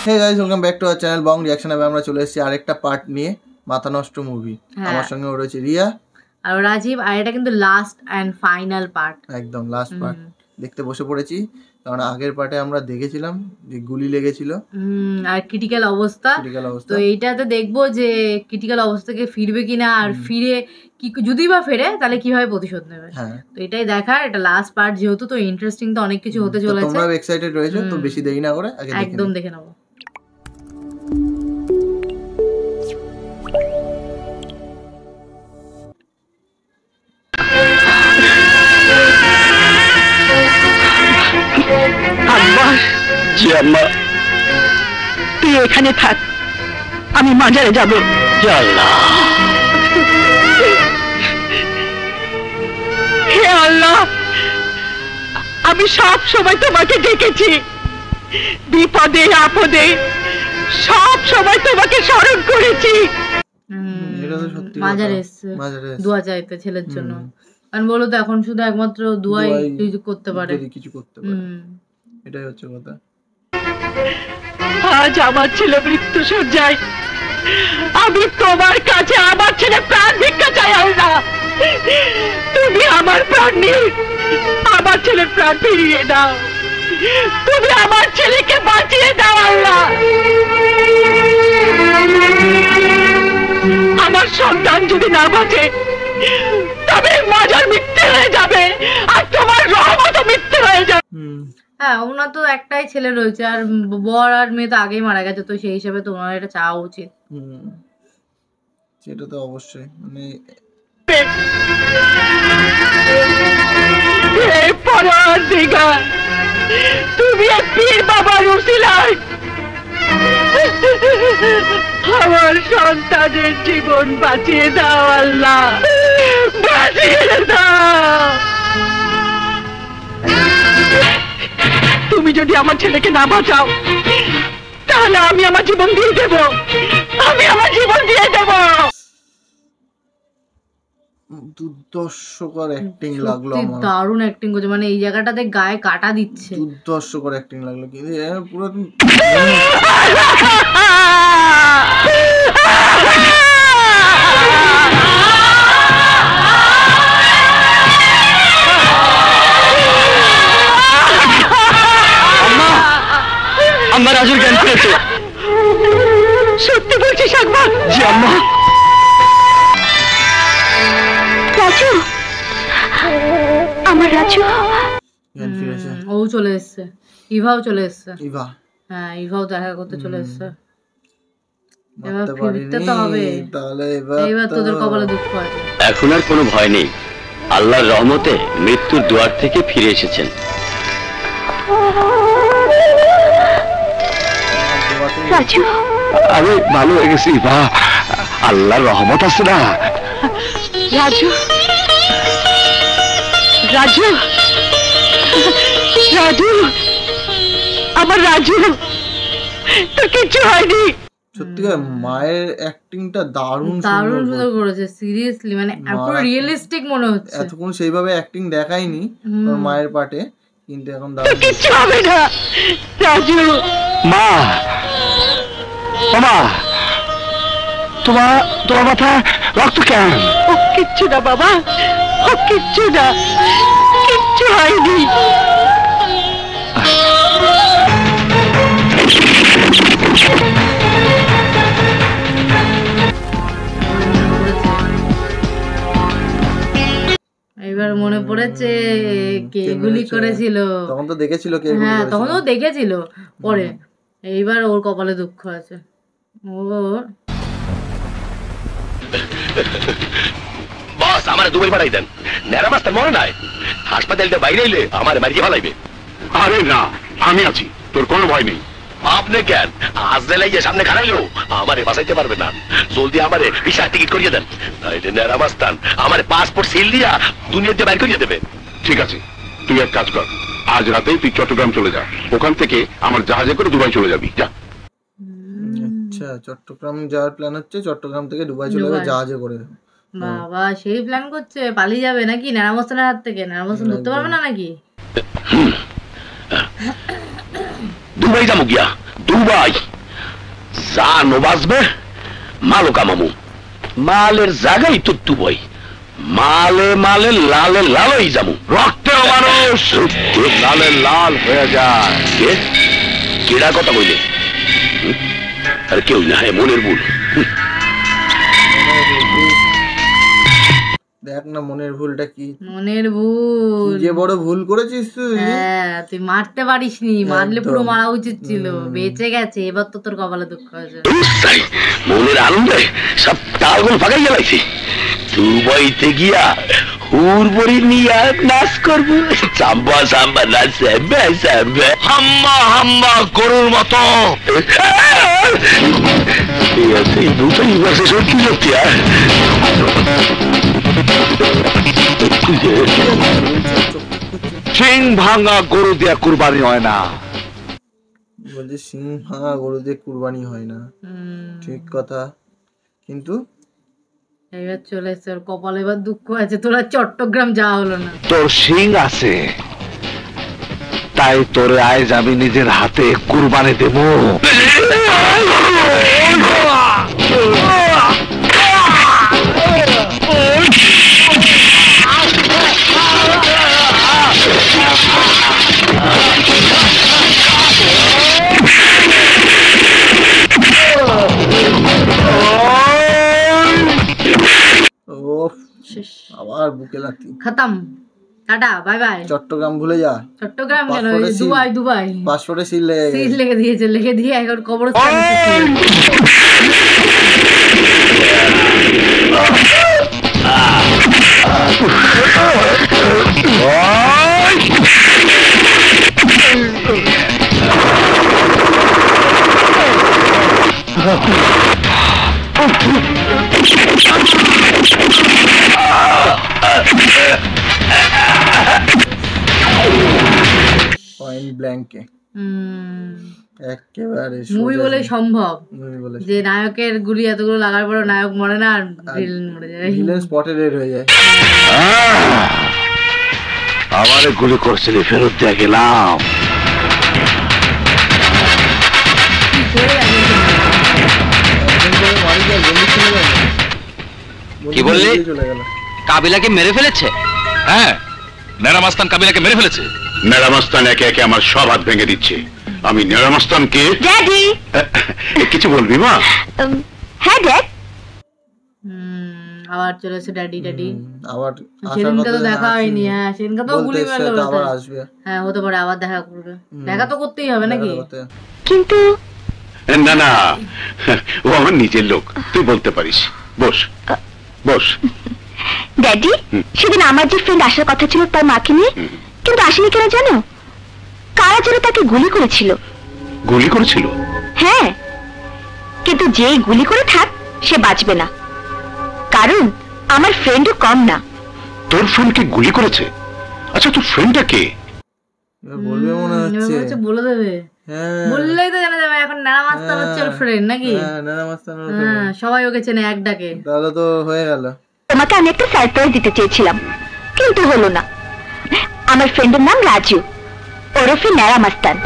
Hey guys, welcome back to our channel Bong Reaction. আমরা চলে এসেছি আরেকটা পার্ট নিয়ে, মাথা নষ্ট মুভি। আমার সঙ্গে রয়েছে রিয়া আর রাজীব। আর এটা কিন্তু লাস্ট এন্ড ফাইনাল পার্ট, একদম লাস্ট পার্ট দেখতে বসে পড়েছি। কারণ আগের পার্টে আমরা দেখেছিলাম যে গুলি লেগেছিল আর ক্রিটিক্যাল অবস্থা। তো এইটাতে দেখবো যে ক্রিটিক্যাল অবস্থা থেকে ফিরবে কিনা, আর ফিরে কি যদি বা ফেরে তাহলে কিভাবে প্রতিশোধ নেবে। তো এটাই দেখার, এটা লাস্ট পার্ট যেহেতু, তো ইন্টারেস্টিং তো অনেক কিছু হতে চলেছে। তোমরা এক্সাইটেড রয়েছো, তো বেশি দেরি না করে একদম দেখে নেবো। তুই এখানে থাক, আমি মাজারে যাবো। হে আল্লাহ, আমি সব সময় তোমাকে ডেকেছি, বিপদে আপদে সব সময় তোমাকে স্মরণ করেছি। মাজারে এসছে দোয়া চাইতে ছেলের জন্য। কারণ বলো তো, এখন শুধু একমাত্র দোয়াই কিছু করতে পারে, কিছু করতে পারে। এটাই হচ্ছে কথা। আজ আমার ছেলে মৃত্যু সজ্জায়, আমি তোমার কাছে আমার ছেলে প্রাণ ভিক্ষা চাই। আল্লাহ, তুমি আমার প্রাণ নিয়ে আমার ছেলের প্রাণ ফিরিয়ে দাও। তুমি আমার ছেলেকে বাঁচিয়ে দাও আল্লাহ। আমার সন্তান যদি না বাঁচে তবে মাজার মিথ্যে হয়ে যাবে, আর তোমার রহমতও মিথ্যে হয়ে যাবে। হ্যাঁ, ওনার তো একটাই ছেলে রয়েছে, আর বর আর মেয়ে তো আগেই মারা গেছে, তো সেই হিসাবে তোমার এটা চাওয়া উচিত। সেটা তো অবশ্যই। মানে তুমি পীর বাবার উসিলায় আমার সন্তানের জীবন বাঁচিয়ে দাও আল্লাহ, বাঁচিয়ে দাও। তুমি যদি আমার ছেলেকে না বাঁচাও তাহলে আমি আমার জীবন দিয়ে দেব, আমি আমার জীবন দিয়ে দেব। দুর্দর্শকর অ্যাক্টিং লাগলো আমার, দারুণ অ্যাক্টিং করছে। মানে এই জায়গাটাতে গায়ে কাটা দিচ্ছে, দুর্দর্শকর অ্যাক্টিং লাগলো। কিন্তু পুরো আমার রাজুর জ্ঞান ফিরেছে। সত্যি বলছিস আকবর? জি আম্মা। রাজু, আমার রাজু জ্ঞান ফিরেছে। ও চলে এসছে, ইভাও চলে এসছে। ইভা, হ্যাঁ, ইভাও দেখা করতে চলে এসছে। এবার মারতে ফিরতে তো হবে, তাহলে এবার তোদের কপালে দুঃখ আছে। এখন আর কোনো ভয় নেই, আল্লাহর রহমতে মৃত্যুর দুয়ার থেকে ফিরে এসেছেন। রাজু, আমি ভালো হয়ে গেছি বা আল্লাহর রহমত আছে না। রাজু, রাজু, রাজু, আমার রাজু, তো কিছু হয়নি। সত্যিকার মায়ের অ্যাক্টিংটা দারুণ সুন্দর করেছে, সিরিয়াসলি। মানে পুরো রিয়েলিস্টিক মনে হচ্ছে। এতক্ষণ সেইভাবে অ্যাক্টিং দেখায়নি ওর মায়ের পার্টে, কিন্তু এখন দারুণ। কিছু হবে না রাজু। মা, মা, তোমার মাথা রক্ত কেন? ও কিচ্ছু না বাবা, ও কিচ্ছু না, কিচ্ছু হয়নি। এবার মনে পড়েছে কে গুলি করেছিল। তখন তো দেখেছিল কে, হ্যাঁ তখন তো দেখেছিল। পরে এইবার ওর কপালে দুঃখ আছে। ও বস, আমার দুবাই পাঠাই দেন। নেরা মাস্টার মনে নাই, হাসপাতালটা বাইরে এলে আমার মারিয়ে ফেলাইবে। আরে না, আমি আছি, তোর কোনো ভয় নেই। আপনি কেন আজরাইল সামনে খারাইলো আমারে বাঁচাইতে পারবে না। জলদি আমারে ভিসা টিকিট করিয়ে দেন, নাইলে নেরা মাস্তান আমারে পাসপোর্ট সিল দিয়া দুনিয়াতে বাইর করিয়ে দেবে। ঠিক আছে, তুই এক কাজ কর, আজ রাতেই তুই চট্টগ্রাম চলে যা, ওখান থেকে আমার জাহাজে করে দুবাই চলে যাবি। যা। আচ্ছা, চট্টগ্রাম যাওয়ার প্ল্যান হচ্ছে, চট্টগ্রাম থেকে দুবাই চলে যাবে জাহাজে করে। বাবা, সেই প্ল্যান করছে। পালিয়ে যাবে নাকি নারামস্তানের হাত থেকে? নারামস্তান ধরতে পারবে না নাকি? দুবাই যাবো গিয়া, দুবাই। জানো বাঁচবে মালো কামামু মালের জায়গায় তো তুবই মালে মালে লালে লালই যাবো রক্তে মানুষ লালে লাল হয়ে যায় কেডা কথা কইলে আর কেউ না মনের ভুল দেখ না মনের ভুলটা কি মনের ভুল যে বড় ভুল করেছিস তুই হ্যাঁ তুই মারতে পারিসনি মারলে পুরো মারা উচিত ছিল বেঁচে গেছে এবার তো তোর কপালে দুঃখ আছে মনের আনন্দে সব তালগুলো ফাঁকাই গেলাইছি দুবাইতে গিয়া হুড়বড়ি নিয়ে নাচ করবো সাম্বা সাম্বা নাচ স্যাম্বে স্যাম্বে হাম্মা হাম্মা গরুর মতো এই দুটোই বসে সত্যি সত্যি সিং ভাঙা গরু দিয়া কুরবানি হয় না বলছে সিং ভাঙা গরু দিয়ে কুরবানি হয় না ঠিক কথা কিন্তু এবার চলে এসছে ওর কপালে এবার দুঃখ আছে তোরা চট্টগ্রাম যাওয়া হলো না তোর সিং আছে তাই তোরে আজ আমি নিজের হাতে কুরবানি দেব আবার বুকে লাগতি খতম টাটা বাই বাই চট্টগ্রাম ভুলে যা চট্টগ্রাম কেন দুবাই দুবাই পাসপোর্টে সিল লেগে দিয়েছে লিখে দিয়ে এখন কবরস্থান পয়েন্ট ব্ল্যাঙ্কে একেবারে মুভি বলে সম্ভব যে নায়কের গুলি এতগুলো লাগার পর নায়ক মরে না আর ভিলেন মরে যায় ভিলেন স্পটে রেড হয়ে যায় আমারে গুলি করছিলি ফেরত দিয়ে গেলাম কি বললি কাবিলাকে মেরে ফেলেছে হ্যাঁ নেরামাস্তান কাবিলাকে মেরে ফেলেছে নেরামাস্তান একে একে আমার সব হাত ভেঙে দিচ্ছে আমি নেরামাস্তানকে ড্যাডি কিছু বলবি মা হ্যাঁ ড্যাড আবার চলে এসে ড্যাডি ড্যাডি আবার সেদিনকে তো দেখা হয়নি হ্যাঁ সেদিনকে তো গুলি মারলো আবার আসবে হ্যাঁ হতে পারে আবার দেখা করবে দেখা তো করতেই হবে নাকি কিন্তু না না ও আমার নিজের লোক তুই বলতে পারিস বস বস ড্যাডি সেদিন আমার যে ফ্রেন্ড আসার কথা ছিল তার মাকে নিয়ে কিন্তু আসেনি কেন জানো কারা যেন তাকে গুলি করেছিল গুলি করেছিল হ্যাঁ কিন্তু যেই গুলি করে থাক সে বাঁচবে না কারণ আমার ফ্রেন্ডও কম না তোর ফ্রেন্ডকে গুলি করেছে আচ্ছা তোর ফ্রেন্ডটা কে বলবে মনে হচ্ছে বলে দেবে বললেই তো জানা যাবে এখন নেরামাস্তান হচ্ছে ওর ফ্রেন্ড নাকি হ্যাঁ সবাই ওকে চেনে এক ডাকে তাহলে তো হয়ে গেল তোমাকে আমি একটা সারপ্রাইজ দিতে চেয়েছিলাম কিন্তু হলো না আমার ফ্রেন্ডের নাম রাজু ওরফে নেরামাস্তান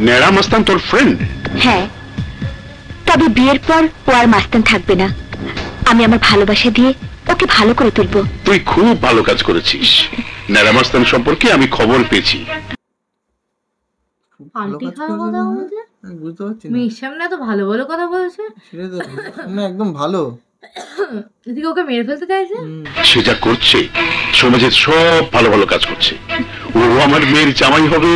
নেরামাস্তান তোর ফ্রেন্ড হ্যাঁ তবে বিয়ের পর ও আর মাস্তান থাকবে না আমি আমার ভালোবাসা দিয়ে ওকে ভালো করে তুলবো তুই খুব ভালো কাজ করেছিস নেরামাস্তান সম্পর্কে আমি খবর পেয়েছি বুঝতে পারছি মেয়ের সামনে এত ভালো ভালো কথা বলছে সেটা তো না একদম ভালো এদিকে ওকে মেরে ফেলতে চাইছে সে যা করছে সমাজের সব ভালো ভালো কাজ করছে ও আমার মেয়ের জামাই হবে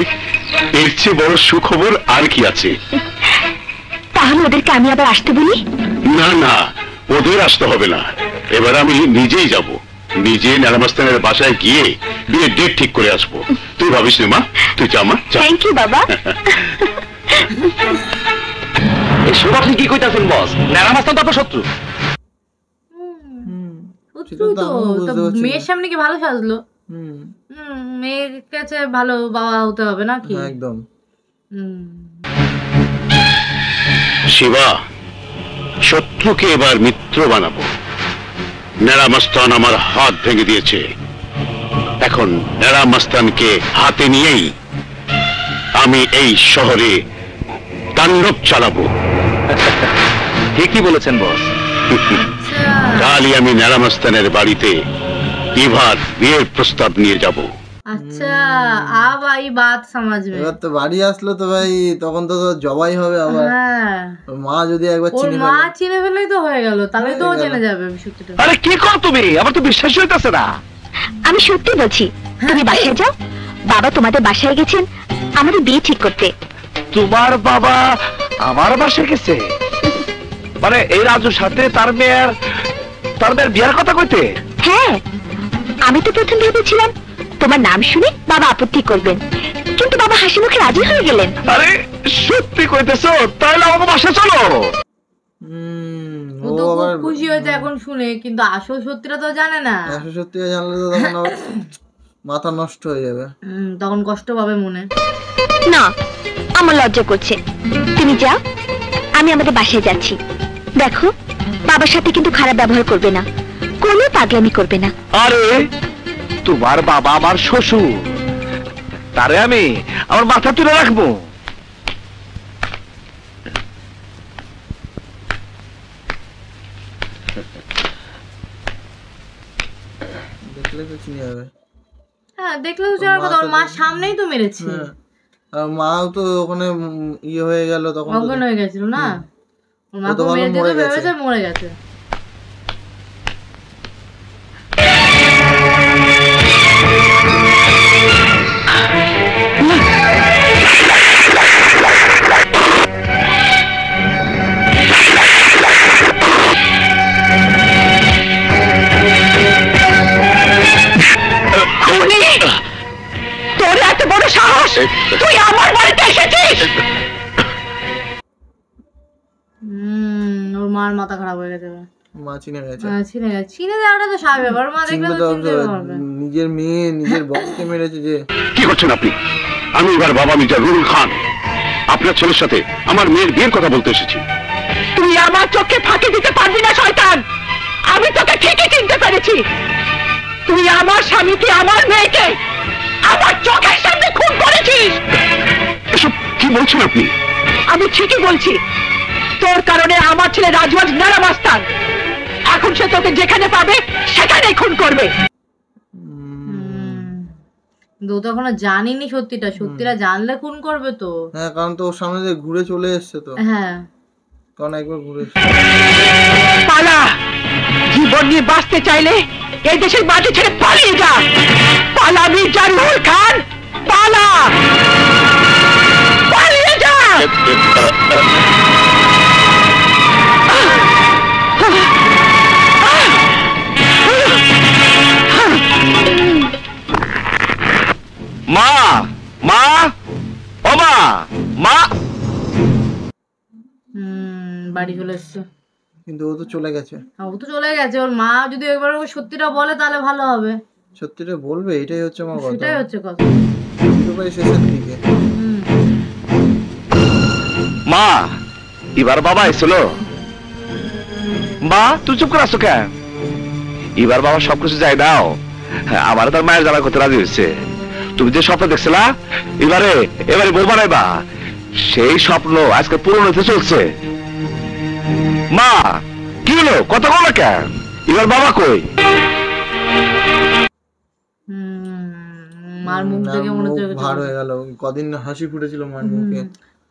এর চেয়ে বড় সুখবর আর কি আছে তাহলে ওদেরকে আমি আবার আসতে বলি না না ওদের আসতে হবে না এবার আমি নিজেই যাব নিজে নেরামাস্তানের বাসায় গিয়ে বিয়ের ডেট ঠিক করে আসবো তুই ভাবিস না মা তুই যা মা থ্যাংক ইউ বাবা এসব আপনি কি কইতাছেন বস নেরামাস্তান তো আপনার শত্রু মেয়ের সামনে কি ভালো সাজলো মেয়ের কাছে ভালো বাবা হতে হবে না কি একদম শিবা শত্রুকে এবার মিত্র বানাবো নেরামাস্তান আমার হাত ভেঙে দিয়েছে এখন নেড়া মাস্তানকে হাতে নিয়েই আমি এই শহরে তাণ্ডব চালাবো। ঠিকই বলেছেন বস। কালই আমি নেড়া মাস্তানের বাড়িতে ইভার বিয়ের প্রস্তাব নিয়ে যাব। আচ্ছা अब आई बात समझ में। এবার তো বাড়ি আসলো তো ভাই, তখন তো জবাই হবে আবার। হ্যাঁ মা যদি একবার ওর চিনে মা ফেলে। চিনে ফেলেই তো হয়ে গেল, তাহলে তো ও জেনে যাবে সত্যিটা। আরে কি কর তুমি, আমার তো বিশ্বাসই হইতাছে না। আমি সত্যি বলছি, তুমি বাসায় যাও। বাবা তোমাদের বাসায় গেছেন আমাদের বিয়ে ঠিক করতে। তোমার বাবা আমার বাসায় গেছে? মানে এই রাজুর সাথে তার মেয়ের বিয়ার কথা কইতে? হ্যাঁ, আমি তো প্রথম ভেবেছিলাম তোমার নাম শুনে বাবা আপত্তি করবেন, কিন্তু বাবা হাসি মুখে রাজি হয়ে গেলেন। আরে সত্যি কইতেছো? তাহলে আমাকে বাসায় চলো। ও তো খুব খুশি হয়েছে এখন শুনে, কিন্তু আসল সত্যিটা তো জানে না। আসল সত্যিটা জানলে তো তখন আবার মাথা নষ্ট হয়ে যাবে। তখন কষ্ট পাবে মনে। না, আমার লজ্জা করছে। তুমি যাও, আমি আমাদের বাসায় যাচ্ছি। দেখো, বাবার সাথে কিন্তু খারাপ ব্যবহার করবে না, কোনো পাগলামি করবে না। আরে তোমার বাবা আমার শ্বশুর, তারে আমি আমার মাথা তুলে রাখবো। দেখলে তো চিনে যাবে। হ্যাঁ দেখলে তো জানার কথা, ওর মার সামনেই তো মেরেছে। আর মাও তো ওখানে ইয়ে হয়ে গেল, তখন অজ্ঞান হয়ে গেছিল না, ওর মা ও তো তো ভালো মেরে মরে দিতে গেছে। ভেবেছে মরে গেছে। তোর এত বড় সাহস, তুই আমার বাড়িতে এসেছিস? ওর মার মাথা খারাপ হয়ে গেছে। মা চিনে গেছে। চিনে যাওয়াটা তো স্বাভাবিক ব্যাপার, মা দেখলে চিনবে তো তো, চিনতে পারবে। নিজের মেয়ে নিজের বউকে মেরেছে যে। কি করছেন আপনি? আমি এবার বাবা মির্জা রুহুল খান, আপনার ছেলের সাথে আমার মেয়ের বিয়ের কথা বলতে এসেছি। তুই আমার চোখে ফাঁকি দিতে পারবি না শয়তান। আমি তোকে ঠিকই চিনতে পেরেছি। তুই আমার স্বামীকে, আমার মেয়েকে আমার চোখের সামনে খুন করেছিস। এসব কি বলছেন আপনি? আমি ঠিকই বলছি, তোর কারণে আমার ছেলে রাজু আজ নেড়া মাস্তান। এখন সে তোকে যেখানে পাবে সেখানেই খুন করবে। ও তো এখনো জানিনি সত্যিটা, সত্যিটা জানলে খুন করবে তো। হ্যাঁ, কারণ তো ওর সামনে দিয়ে ঘুরে চলে এসছে তো। হ্যাঁ, কারণ একবার ঘুরে পালা, জীবন নিয়ে বাঁচতে চাইলে এই দেশের মাটি ছেড়ে পালিয়ে যা। পালা মির্জা রুহুল খান, পালা, পালিয়ে যা। মা, মা, ও মা, মা। বাড়ি চলে এসছে। কিন্তু ও তো চলে গেছে। ও তো চলে গেছে, ওর মা যদি একবার ওকে সত্যিটা বলে তাহলে ভালো হবে। সত্যিটা বলবে, এটাই হচ্ছে আমার কথা। সেটাই হচ্ছে কথা। ভাই শেষের দিকে মা, এবার বাবা এসেছিল। মা তুই চুপ করে আসছো কেন? এবার বাবা সবকিছু যাই দাও, আমার তার মায়ের জ্বালা করতে রাজি হয়েছে। তুমি যে স্বপ্ন দেখছিলা এবারে বউ বানাইবা, সেই স্বপ্ন আজকে পূরণ হতে চলছে। মা কি হলো, কথা বলো কেন? এবার বাবা কই? মার মুখ দেখে মনে হচ্ছে ভার হয়ে গেল। কদিন হাসি ফুটেছিল মার মুখে।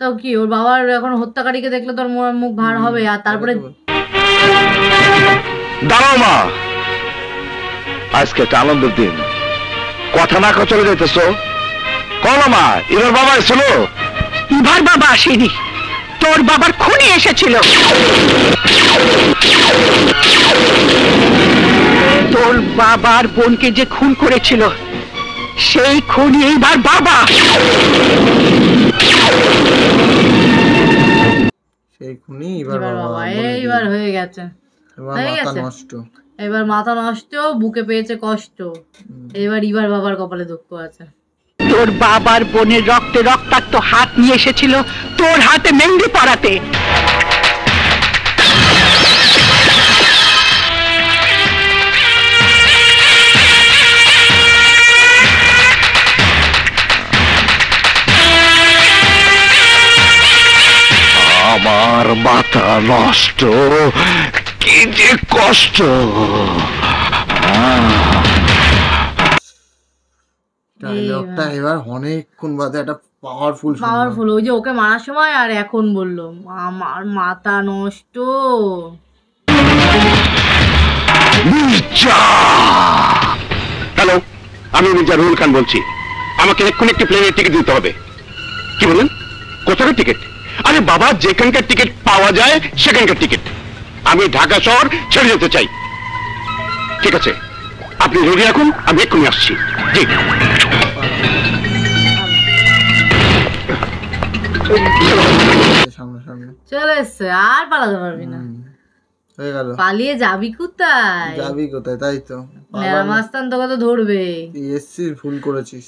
তাও কি ওর বাবার এখন হত্যাকারীকে দেখলে তোর মুখ ভার হবে। আর তারপরে দাঁড়াও মা, আজকে একটা আনন্দের দিন, কথা না চলে যাইতেছ। কলো মা, এবার বাবা এসেছিল? এবার বাবা আসেনি, তোর বাবার খুনি এসেছিল। তোর বাবার বোনকে যে খুন করেছিল সেই খুনি এইবার বাবা। সেই খুনি এবার এবার বাবা বাবা বলে এইবার দিল। হয়ে গেছে, এবার হয়ে মাথা গেছে। নষ্ট। এবার মাথা নষ্ট, বুকে পেয়েছে কষ্ট। এবার বাবার কপালে দুঃখ আছে। তোর বাবার বোনের রক্তে রক্তাক্ত হাত নিয়ে এসেছিল তোর হাতে মেহেন্দি পরাতে। আমার মাথা নষ্ট, কি যে কষ্ট। ডায়লগটা এবার অনেকক্ষণ বাদে একটা পাওয়ারফুল ওই যে ওকে মারার সময় আর এখন বললো আমার মাথা নষ্ট। হ্যালো, আমি মির্জা রুহুল খান বলছি। আমাকে এক্ষুনি একটি প্লেনের টিকিট দিতে হবে। কি বলেন? কোথাকার টিকিট? আরে বাবা, যেখানকার টিকিট পাওয়া যায় সেখানকার টিকিট। আমি ঢাকা শহর ছেড়ে যেতে চাই। ঠিক আছে, আপনি রেডি রাখুন, আমি এক্ষুনি আসছি। জি। চলে এসছে, আর পালাতে পারবি না। হয়ে গেল। পালিয়ে যাবি কোথায়? তাই তো মাস্তান তোকে তো ধরবে। এসছি, ভুল করেছিস।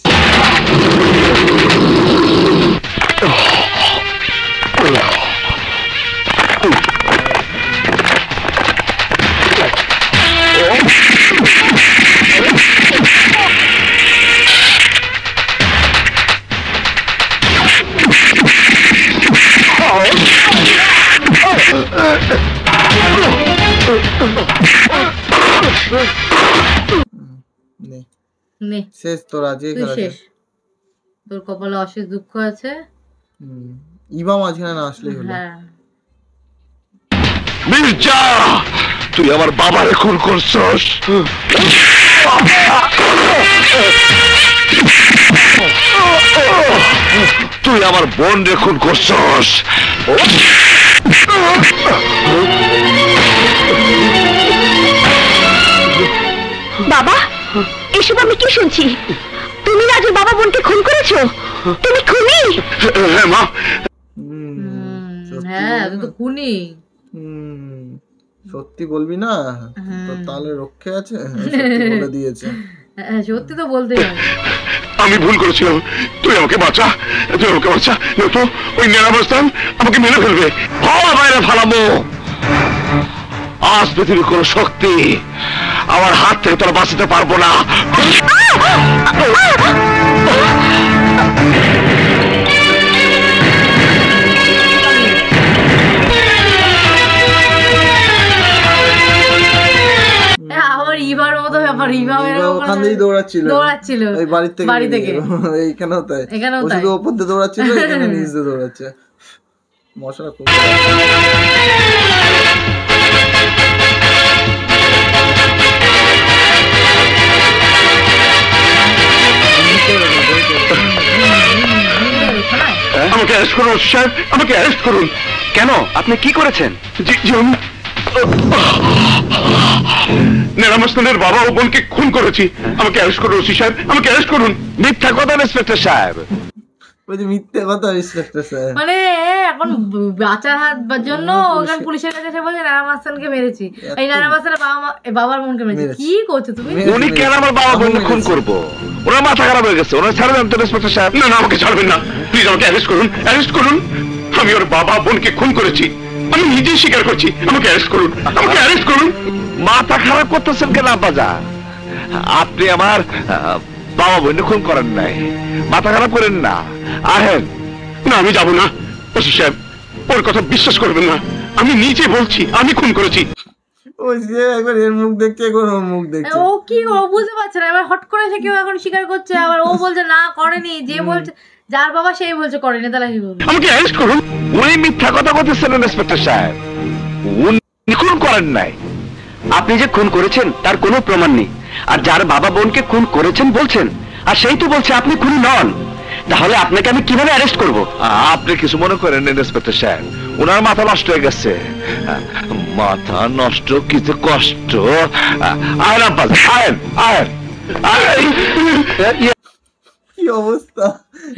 শেষ তোর আজকে শেষ। তোর কপালে অশেষ দুঃখ আছে। ইবা মাঝখানে না আসলেই হলো। মির্জা, তুই আমার বাবারে খুন করছস। তুই আমার বোন রে খুন করছস। বাবা, এসব আমি কি শুনছি? তুমি রাজুর বাবা বোনকে খুন করেছো? তুমি খুনি? হ্যাঁ মা। হ্যাঁ, তুই তো খুনি। সত্যি বলবি না? তোর তাহলে রক্ষে আছে। সত্যি বলে দিয়েছে। সত্যি তো বলতেই হবে। আমি ভুল করেছিলাম, তুই আমাকে বাঁচা, তুই আমাকে বাঁচা। নয়তো ওই নেরাবস্থান আমাকে মেরে ফেলবে। বাইরে ফালাবো। আজ পৃথিবীর কোন শক্তি আমার হাত থেকে তোরা বাঁচাতে পারবো না। আমার ইবার মতো ব্যাপার। ওখান থেকেই দৌড়াচ্ছিল ওই বাড়ি থেকে। এইখানেও তাই, শুধু ওপর দিয়ে দৌড়াচ্ছিল, এখানে নিচ দিয়ে দৌড়াচ্ছে। মশলা খুব আমাকে অ্যারেস্ট করুন স্যার, আমাকে অ্যারেস্ট করুন। কেন? আপনি কি করেছেন? নেরামস্তানের বাবা ও বোনকে খুন করেছি। আমাকে অ্যারেস্ট করুন ওসি সাহেব, আমাকে অ্যারেস্ট করুন। মিথ্যা কথা ইন্সপেক্টর সাহেব। মিথ্যে কথা ইন্সপেক্টর সাহেব। মানে এখন বাঁচার হাত জন্য ওখানে পুলিশের কাছে এসে বলছে নারামাস্তানকে মেরেছি। এই নারামাস্তানের বাবার বোনকে মেরেছি। কি করছো তুমি? উনি কেন আমার বাবা বোনকে খুন করবো? ওনার মাথা খারাপ হয়ে গেছে। ওনার ছাড়া জানতো ইন্সপেক্টর সাহেব। না না, আমাকে ছাড়বেন না প্লিজ, আমাকে অ্যারেস্ট করুন, অ্যারেস্ট করুন। আমি ওর বাবা বোনকে খুন করেছি, আমি নিজেই স্বীকার করছি। আমাকে অ্যারেস্ট করুন, আমাকে অ্যারেস্ট করুন। মাথা খারাপ করতেছেন কেন আব্বাজা? আপনি আমার বাবা বোন খুন করেন নাই, মাথা খারাপ করেন না। আহেন। না, আমি যাবো না ওসি সাহেব, ওর কথা বিশ্বাস করবেন না। আমি নিজে বলছি আমি খুন করেছি। ওই যে একবার এর মুখ দেখছে, একবার ওর মুখ দেখছে। ও কি ও বুঝতে পারছে না। এবার হট করে এসে কেউ এখন স্বীকার করছে, আবার ও বলছে না করেনি। যে বলছে যার বাবা সেই বলছে করেনি, তাহলে কি বলবো? আমাকে অ্যারেস্ট করুন। উনি মিথ্যা কথা বলতেছেন ইন্সপেক্টর সাহেব। উনি খুন করেন নাই। আপনি যে খুন করেছেন তার কোনো প্রমাণ নেই। আর যার বাবা বোনকে খুন করেছেন বলছেন, আর সেই তো বলছে আপনি খুনি নন। তাহলে আপনাকে আমি কিভাবে অ্যারেস্ট করব? আপনি কিছু মনে করেন ইন্সপেক্টর সাহেব, ওনার মাথা নষ্ট হয়ে গেছে। মাথা নষ্ট, কিছু কষ্ট। আয়েন আব্বাস, আয়েন আয়েন। কি অবস্থা,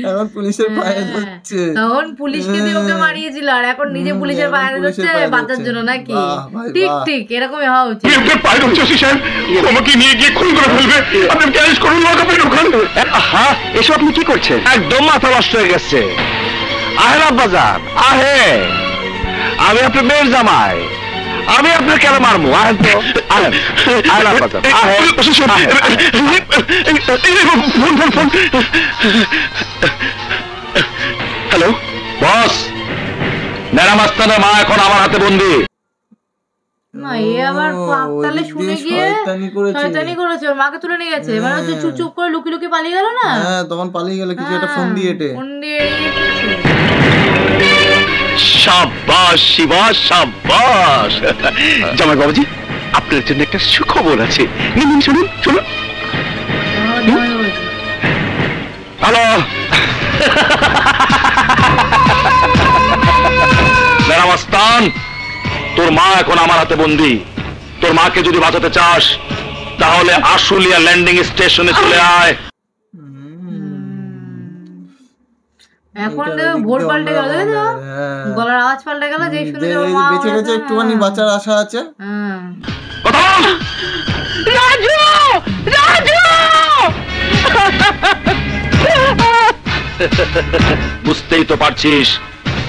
এখন পুলিশের পায়ে ধরছে। তখন পুলিশকে দিয়ে ওকে মারিয়েছিল, আর এখন নিজে পুলিশের পায়ে ধরছে বাঁচার জন্য নাকি? ঠিক ঠিক, এরকমই হওয়া উচিত। পায়ে ধরছে ওসি সাহেব, আমাকে নিয়ে গিয়ে খুন করে ফেলবে। আপনি আমাকে অ্যারেস্ট করুন, লকআপে ঢোকান। হ্যাঁ, এসব আপনি কি করছেন? একদম মাথা নষ্ট হয়ে গেছে। আহেন আব্বাজান, আহে। আমি আপনার মেয়ের জামাই, আমি আপনার কেন মারবো? আহেন তো, আহেন আহেন আব্বাজান, আহেন। হ্যালো বস, নেড়া মাস্তানের মা এখন আমার হাতে বন্দি। না এ আবার তাহলে শুনে গিয়ে শয়তানি করেছে, ওর মাকে তুলে নিয়ে গেছে, মানে হচ্ছে চুপ করে লুকি লুকি পালিয়ে গেল না। হ্যাঁ তখন পালিয়ে গেল কিছু একটা ফোন দিয়ে। শাবাশ শিবা শাবাশ। জামাই বাবুজি আপনার জন্য একটা সুখবর আছে, শুনুন শুনুন। হ্যালো মেরামাস্তান, তোর মা এখন আমার হাতে বন্দি। তোর মাকে যদি বাঁচাতে চাস তাহলে আশুলিয়া ল্যান্ডিং স্টেশনে চলে আয়। এখন ভোর পাল্টে গেল, গলার আওয়াজ পাল্টে গেল, যে শুনে বেঁচে গেছে একটুখানি বাঁচার আশা আছে। রাজু রাজু বুঝতেই তো পারছিস,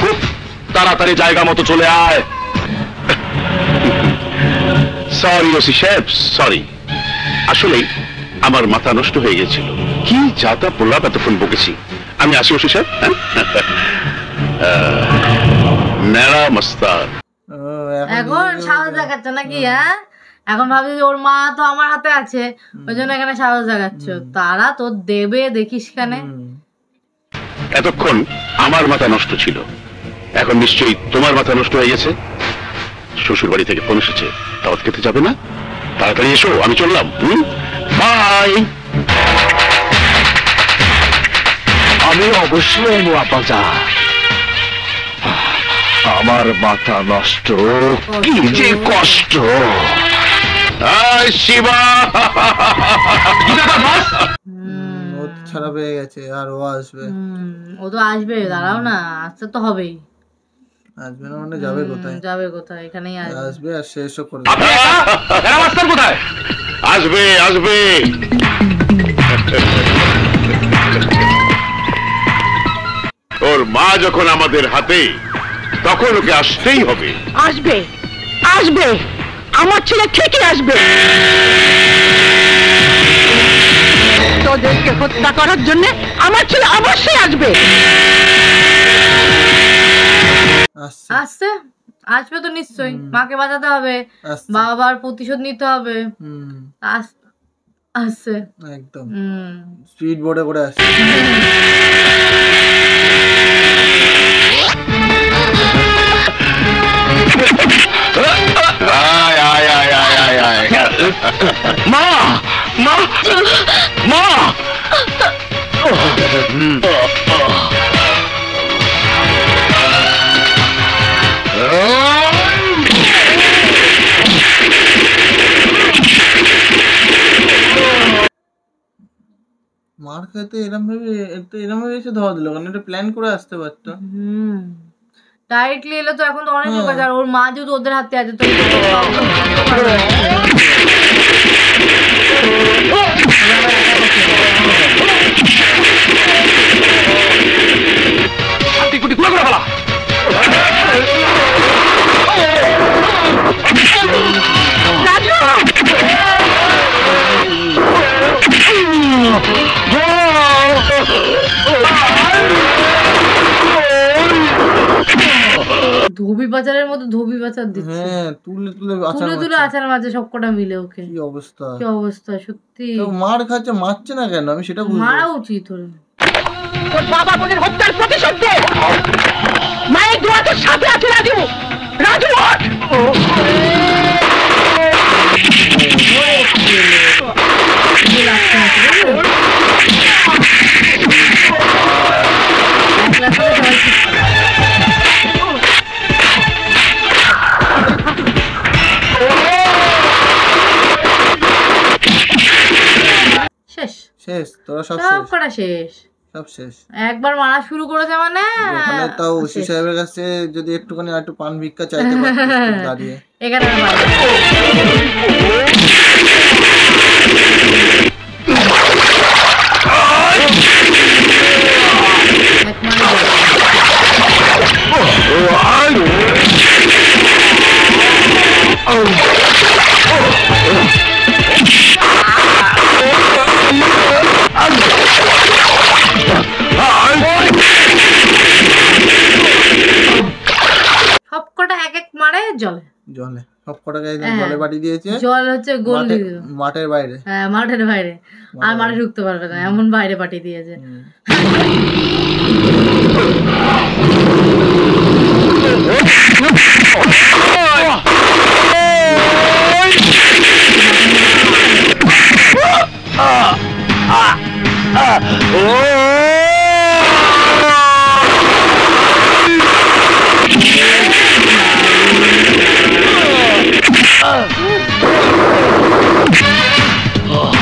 খুব তাড়াতাড়ি জায়গা মতো চলে আয়। সরি ওসি সাহেব, সরি, আসলে আমার মাথা নষ্ট হয়ে গেছিল। কি যাতা বললাম, এতক্ষণ বকেছি। আমি আসি ওসি সাহেব। নেড়া মাস্তান এখন সাহস দেখাচ্ছ নাকি? হ্যাঁ এখন ভাবছি যে ওর মা তো আমার হাতে আছে, ওই জন্য এখানে সাহস দেখাচ্ছ। তারা তো দেবে দেখিস কেনে। এতক্ষণ আমার মাথা নষ্ট ছিল, এখন নিশ্চয়ই তোমার মাথা নষ্ট হয়ে গেছে। শ্বশুর বাড়ি থেকে ফোন এসেছে, দাওয়াত খেতে যাবে না? তাড়াতাড়ি এসো, আমি চললাম। বাই। আমি অবশ্যই আপা, আমার মাথা নষ্ট, কি যে কষ্ট। শিবা খারাপ হয়ে গেছে, আর ও আসবে। ও তো আসবে, দাঁড়াও না, আসতে তো হবেই। আসবে না মানে যাবে কোথায়? যাবে কোথায়? এখানেই আসবে আর শেষও করবে। কোথায় আসবে? আসবে ওর মা যখন আমাদের হাতে, তখন ওকে আসতেই হবে। আসবে আসবে, আমার ছেলে ঠিকই আসবে। তোদেরকে হত্যা করার জন্য আমার ছেলে অবশ্যই আসবে। আসছে, আসবে তো নিশ্চয়ই। মাকে বাঁচাতে হবে, বাবার প্রতিশোধ নিতে হবে। আসছে একদম স্পিড বোর্ডে করে আসছে। মা মা মা, মার খেতে এরম ভাবে এসে ধরা দিল, কারণ এটা প্ল্যান করে আসতে পারতো। ডাইরেক্টলি এলে তো এখন তো অনেক লোক আছে, আর ওর মা যেহেতু ওদের হাতে আছে তো ধোবি বাজারের মতো ধোবি বাজার দিচ্ছে। হ্যাঁ তুলে তুলে আচার মাঝে সবকটা মিলে। ওকে কি অবস্থা সত্যি। মার খাচ্ছে, মারছে না কেন? আমি সেটা বুঝি। মারা উচিত ওর। তোর বাবা বোনের হত্যার প্রতিশোধ দে। মায়ের দোয়া তোর সাথে আছে রাজু। রাজু ওঠ। শেষ, তোরা সব শেষ। সব শেষ। একবার মারা শুরু করেছে মানে ওখানে তাও ওসি সাহেবের কাছে যদি একটুখানি একটু পান ভিক্ষা চাইতে পারতিস দাঁড়িয়ে এখানে জলে জলে সব কটাকে একদম জলে পাঠিয়ে দিয়েছে। জল হচ্ছে গোল মাঠের বাইরে, হ্যাঁ মাঠের বাইরে, আর মাঠে ঢুকতে পারবে না এমন বাইরে পাঠিয়ে দিয়েছে।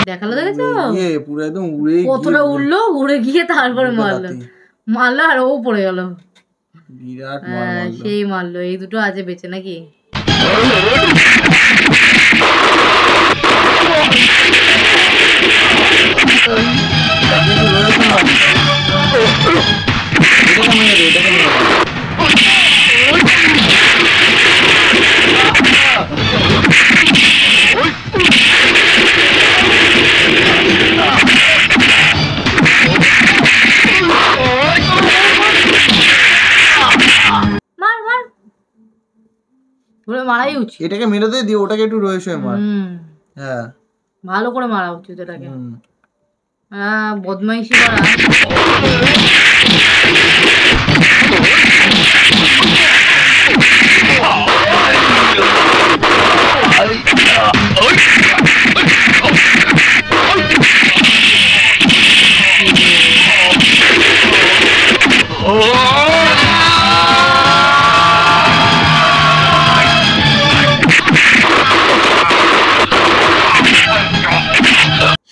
দেখালো, দেখেছো পুরো একদম উড়ে কতটা উড়লো, উড়ে গিয়ে তারপরে মারলো আর ও পড়ে গেল। বিরাট সেই মারলো। এই দুটো আছে বেঁচে নাকি? মারাই উচিত, এটাকে মেরে দিয়ে ওটাকে একটু রয়েছে মার। হ্যাঁ ভালো করে মারা উচিত এটাকে। বদমাইশি করা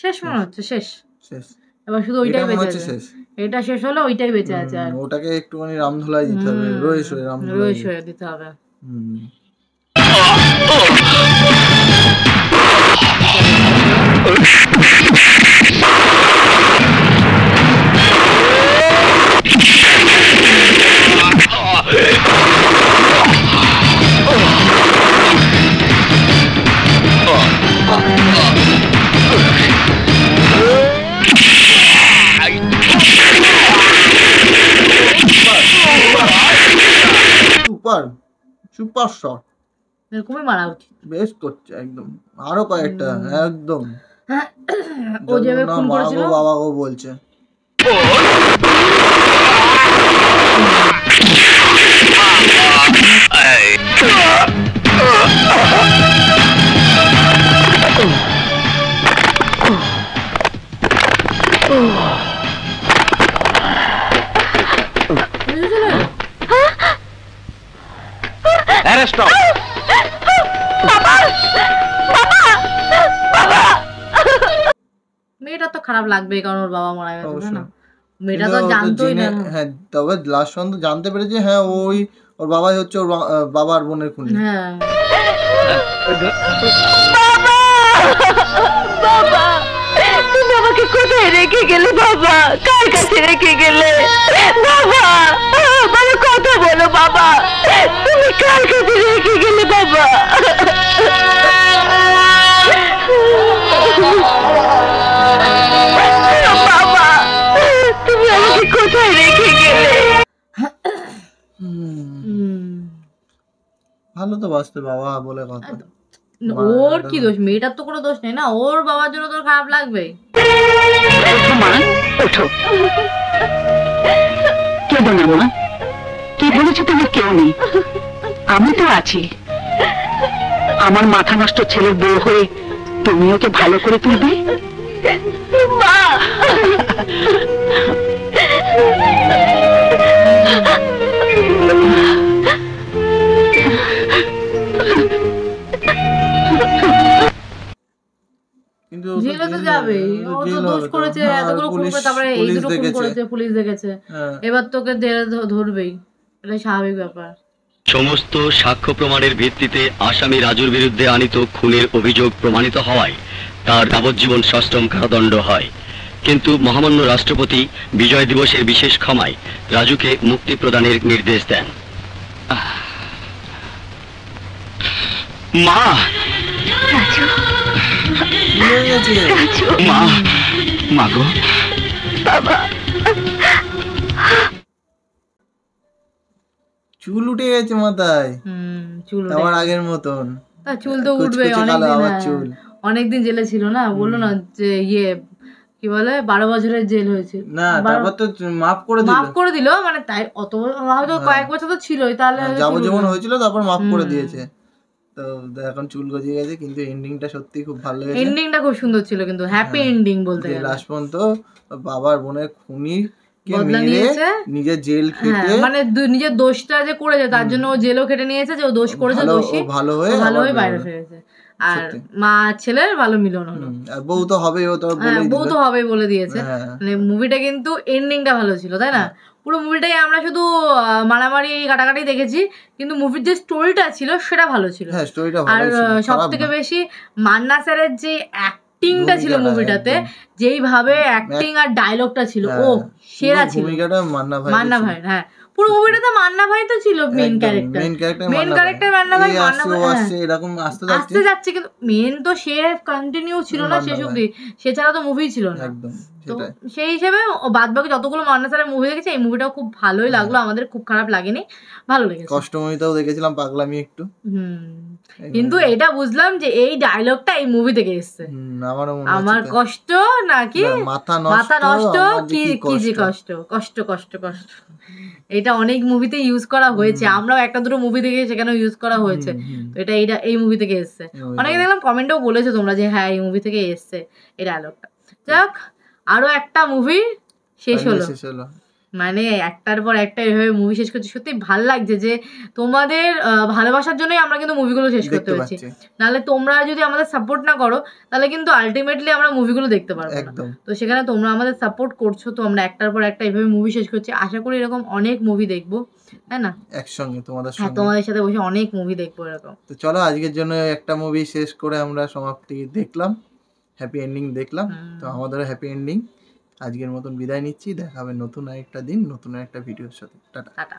শেষ মনে হচ্ছে, শেষ এবার শুধু ওইটাই বেঁচে আছে। এটা শেষ হলো, ওইটাই বেঁচে আছে। আর ওটাকে একটুখানি রামধুলাই দিতে হবে, রয়েছে রামধুলাই দিতে হবে। সুপার শট, এরকমই মারা উচিত। বেশ করছে একদম। আরো কয়েকটা একদম ও যেভাবে খুন করেছিল, বাবা গো বলছে। মেয়েটা তো খারাপ লাগবে, কারণ ওর বাবা মারা গেছে না। মেয়েটা তো জানতোই না। হ্যাঁ, তবে লাস্ট পর্যন্ত জানতে পেরেছে হ্যাঁ ওই ওর বাবাই হচ্ছে ওর বাবার বোনের খুনি। হ্যাঁ বাবা, তুমি আমাকে কোথায় রেখে গেলে বাবা? কার কাছে রেখে গেলে বাবা? বাবা কথা বলো বাবা, তুমি কার কাছে রেখে গেলে বাবা? বাবা, তুমি আমাকে কোথায় রেখে গেলে? ভালো তো বাঁচতে বাবা বলে কথা। ওর কি দোষ? মেয়েটার তো কোনো দোষ নেই না, ওর বাবার জন্য তোর খারাপ লাগবে? মা ওঠো, কেঁদো না মা। কে বলেছে তোমার কেউ নেই? আমি তো আছি। আমার মাথা নষ্ট ছেলের বউ হয়ে তুমি ওকে ভালো করে তুলবে। মা জেলে তো যাবে, ও তো দোষ করেছে, এতগুলো খুন করে, তারপরে এই দুটো খুন করেছে, পুলিশ দেখেছে, এবার তোকে ধরবেই, এটা স্বাভাবিক ব্যাপার। সমস্ত সাক্ষ্য প্রমাণের ভিত্তিতে আসামি রাজুর বিরুদ্ধে আনিত খুনের অভিযোগ প্রমাণিত হওয়ায় তার যাবজ্জীবন সশ্রম কারাদণ্ড হয়। কিন্তু মহামান্য রাষ্ট্রপতি বিজয় দিবসের বিশেষ ক্ষমায় রাজুকে মুক্তি প্রদানের নির্দেশ দেন। মা, মা, মা গো, বাবা। চুল উঠে গেছে মাথায়, চুল আবার আগের মতন। চুল তো উঠবে, অনেকদিন জেলে ছিল না, বললো না যে ইয়ে কি বলে 12 বছরের জেল হয়েছে না, তারপর তো মাফ করে দিল, মানে তাই অত হয়তো কয়েক বছর তো ছিলই, তাহলে যাবজ্জীবন হয়েছিল, তারপর মাফ করে দিয়েছে। তো এখন চুল গজিয়ে গেছে, কিন্তু এন্ডিংটা সত্যি খুব ভালো লেগেছে। এন্ডিংটা খুব সুন্দর ছিল, কিন্তু হ্যাপি এন্ডিং বলতে গেলে। লাস্ট পর্যন্ত বাবার বোনের খুনি বদলা নিয়েছে, নিজের জেল খেটে, মানে নিজের দোষটা যে করেছে তার জন্য ও জেলও খেটে নিয়েছে, যে ও দোষ করেছে, দোষী ভালো হয়ে বাইরে ফিরেছে। আর মা ছেলের ভালো মিলন হলো, আর বউ তো হবেই, ও তো বলে দিয়েছে। মানে মুভিটা কিন্তু এন্ডিংটা ভালো ছিল, তাই না? পুরো মুভিটাই আমরা শুধু মারামারি কাটাকাটি দেখেছি, কিন্তু মুভির যে স্টোরিটা ছিল সেটা ভালো ছিল। আর সব থেকে বেশি মান্না স্যারের যে অ্যাক্টিংটা ছিল মুভিটাতে, যেইভাবে অ্যাক্টিং আর ডায়লগটা ছিল, ও সেরা ছিল। মান্না ভাই, হ্যাঁ, পুরো মুভিটাতে মান্না ভাই তো ছিল মেইন ক্যারেক্টার। মান্না ভাই এরকম আসতে যাচ্ছে, কিন্তু মেইন তো সে কন্টিনিউ ছিল না শেষ অব্দি, সে ছাড়া তো মুভি ছিল না। তো সেই হিসেবে বাদ বাকি যতগুলো মান্না স্যারের মুভি দেখেছি, এই মুভিটাও খুব ভালোই লাগলো আমাদের, খুব খারাপ লাগেনি, ভালো লেগেছে। কষ্টময়ীটাও দেখেছিলাম, পাগলামি একটু, কিন্তু এটা বুঝলাম যে এই ডায়লগটা এই মুভি থেকে এসেছে। আমার কষ্ট নাকি মাথা নষ্ট, কি যে কষ্ট কষ্ট কষ্ট কষ্ট, এটা অনেক মুভিতে ইউজ করা হয়েছে, আমরাও একটা দুটো মুভি দেখে সেখানেও ইউজ করা হয়েছে। তো এটা এই মুভি থেকে এসছে। অনেকে দেখলাম কমেন্টেও বলেছো তোমরা যে হ্যাঁ এই মুভি থেকে এসছে এই ডায়লগটা। যাক, আরো একটা মুভি শেষ হলো, মানে একটার পর একটা এভাবে মুভি শেষ করছি। সত্যি ভালো লাগছে যে তোমাদের ভালোবাসার জন্যই আমরা কিন্তু মুভিগুলো শেষ করতে পারছি, নাহলে তোমরা যদি আমাদের সাপোর্ট না করো তাহলে কিন্তু আলটিমেটলি আমরা মুভিগুলো দেখতে পারবো না। তো সেখানে তোমরা আমাদের সাপোর্ট করছো, তো আমরা একটার পর একটা এভাবে মুভি শেষ করছি। আশা করি এরকম অনেক মুভি দেখবো, তাই না? একসঙ্গে তোমাদের সাথে বসে অনেক মুভি দেখবো এরকম। তো চলো আজকের জন্য একটা মুভি শেষ করে আমরা সমাপ্তি দেখলাম, হ্যাপি এন্ডিং দেখলাম। তো আমাদেরও হ্যাপি এন্ডিং। আজকের মতন বিদায় নিচ্ছি, দেখা হবে নতুন আরেকটা দিন নতুন আরেকটা ভিডিওর সাথে। টাটা।